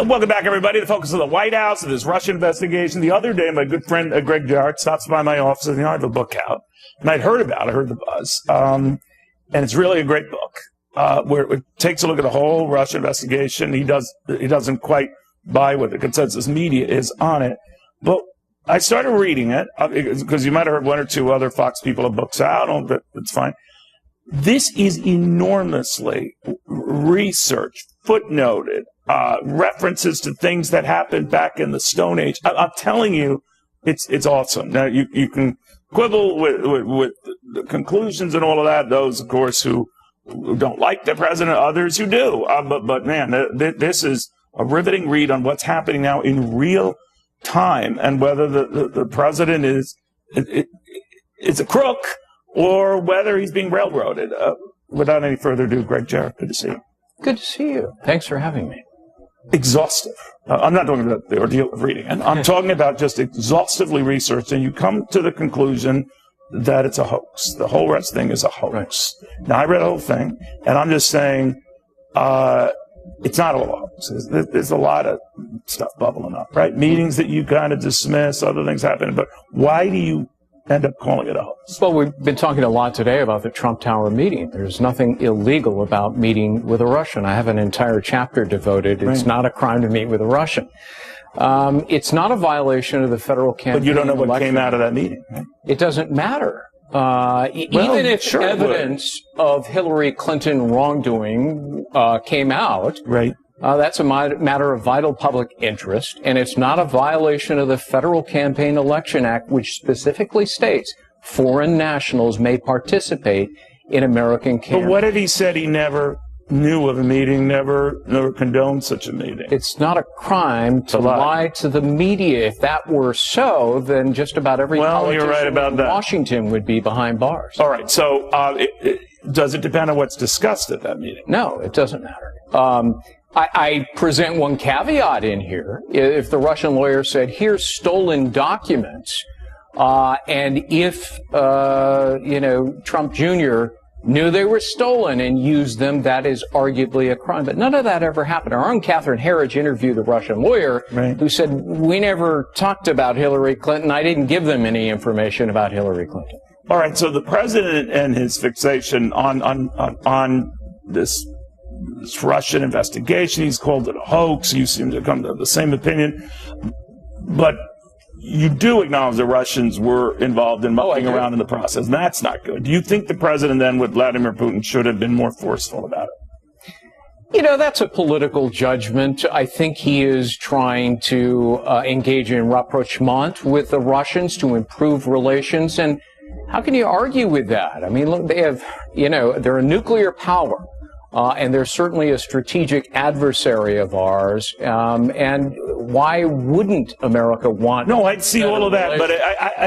Welcome back, everybody. The focus of the White House and this Russian investigation. The other day, my good friend Gregg Jarrett stops by my office, and I have a book out, and I'd heard about it, heard the buzz, and it's really a great book where it takes a look at the whole Russia investigation. He doesn't quite buy what the consensus media is on it, but I started reading it because you might have heard one or two other Fox people have books out. That's fine. This is enormously researched, footnoted, references to things that happened back in the Stone Age. I'm telling you, it's awesome. Now, you can quibble with the conclusions and all of that. Those, of course, who don't like the president, others who do. But man, this is a riveting read on what's happening now in real time and whether the president is a crook or whether he's being railroaded. Without any further ado, Gregg Jarrett, good to see you. Good to see you. Thanks for having me. Exhaustive. I'm not talking about the ordeal of reading it. I'm talking about just exhaustively researched, and you come to the conclusion that it's a hoax. The whole rest thing is a hoax. Right. Now, I read the whole thing, and I'm just saying it's not all a hoax. There's a lot of stuff bubbling up, right? Meetings that you kind of dismiss, other things happening. But why do you end up calling it a hoax? Well, we've been talking a lot today about the Trump Tower meeting. There's nothing illegal about meeting with a Russian. I have an entire chapter devoted. It's not a crime to meet with a Russian. It's not a violation of the federal campaign. But you don't know what came out of that meeting, right? It doesn't matter. Even if evidence of Hillary Clinton wrongdoing came out, right? That's a matter of vital public interest, and it's not a violation of the Federal Campaign Election Act, which specifically states foreign nationals may participate in American campaigns. But what if he said he never knew of a meeting, never condoned such a meeting? It's not a crime to lie to the media. If that were so, then just about every politician in Washington would be behind bars. All right. So does it depend on what's discussed at that meeting? No, it doesn't matter. I present one caveat in here. If the Russian lawyer said, here's stolen documents, and if, Trump Jr. knew they were stolen and used them, that is arguably a crime. But none of that ever happened. Our own Catherine Herridge interviewed the Russian lawyer who said, we never talked about Hillary Clinton. I didn't give them any information about Hillary Clinton. All right. So the president and his fixation on this Russian investigation, he's called it a hoax. You seem to come to the same opinion. But you do acknowledge the Russians were involved in mucking around in the process. And that's not good. Do you think the president then with Vladimir Putin should have been more forceful about it? That's a political judgment. I think he is trying to engage in rapprochement with the Russians to improve relations. And how can you argue with that? I mean, look, they have, they're a nuclear power. And they're certainly a strategic adversary of ours. And why wouldn't America want? No, I'd see all of that, but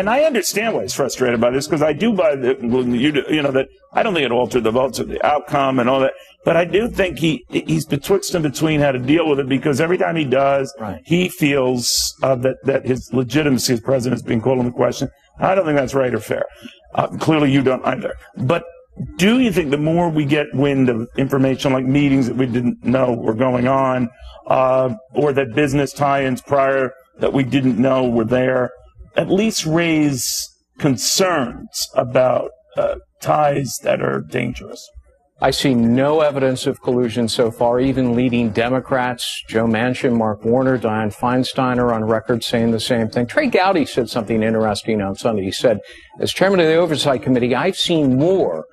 I understand why he's frustrated by this because I do buy that I don't think it altered the votes or the outcome and all that. But I do think he's betwixt and between how to deal with it because every time he does, he feels that his legitimacy as president is being called into question. I don't think that's right or fair. Clearly, you don't either. But do you think the more we get wind of information like meetings that we didn't know were going on, or that business tie-ins prior that we didn't know were there, at least raise concerns about ties that are dangerous? I see no evidence of collusion so far. Even leading Democrats, Joe Manchin, Mark Warner, Dianne Feinstein are on record saying the same thing. Trey Gowdy said something interesting on Sunday. He said, as chairman of the Oversight Committee, I've seen more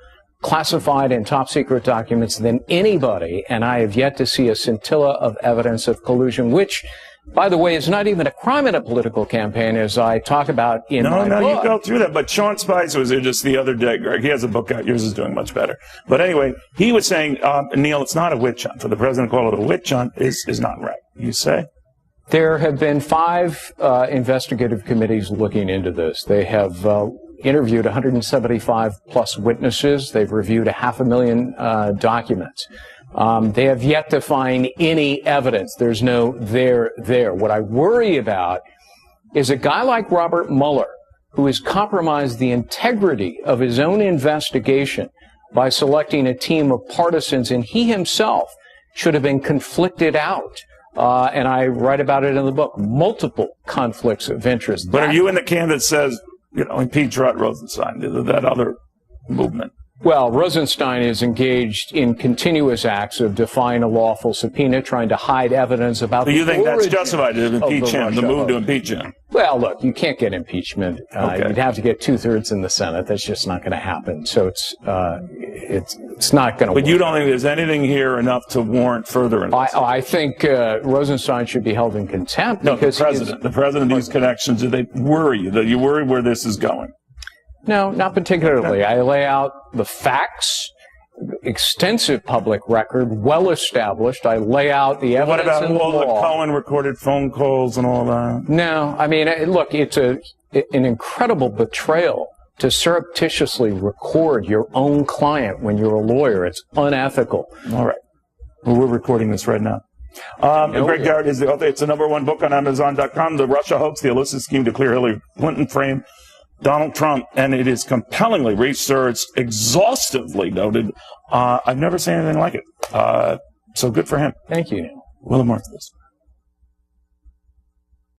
classified and top secret documents than anybody, and I have yet to see a scintilla of evidence of collusion, which, by the way, is not even a crime in a political campaign, as I talk about in my book. No, you go through that. But Sean Spicer was here just the other day, Greg. He has a book out. Yours is doing much better. But anyway, he was saying, Neil, it's not a witch hunt. For the president to call it a witch hunt is not right. You say? There have been 5 investigative committees looking into this. They have interviewed 175 plus witnesses. They've reviewed 500,000 documents. They have yet to find any evidence. There's no there. What I worry about is a guy like Robert Mueller, who has compromised the integrity of his own investigation by selecting a team of partisans, and he himself should have been conflicted out and I write about it in the book. Multiple conflicts of interest. But are you in the camp that says, impeach Rod Rosenstein, that other movement? Well, Rosenstein is engaged in continuous acts of defying a lawful subpoena, trying to hide evidence about the origin. Do you think that's justified to impeach him, the move to impeach him? Well, look, you can't get impeachment. You'd have to get 2/3 in the Senate. That's just not going to happen. So it's not going to work. But you don't think there's anything here enough to warrant further investigation? I think Rosenstein should be held in contempt. No, the president, these connections, do they worry you? That you worry where this is going? No, not particularly. I lay out the facts, extensive public record, well established. I lay out the evidence. What about all the Cohen recorded phone calls and all that? No, I mean, look, it's an incredible betrayal to surreptitiously record your own client when you're a lawyer. It's unethical. All right. Well, we're recording this right now. Gregg Jarrett is the author. It's the #1 book on Amazon.com, The Russia Hoax, the illicit scheme to clear Hillary Clinton frame Donald Trump, and it is compellingly researched, exhaustively noted. I've never seen anything like it. So good for him. Thank you. Will more of this.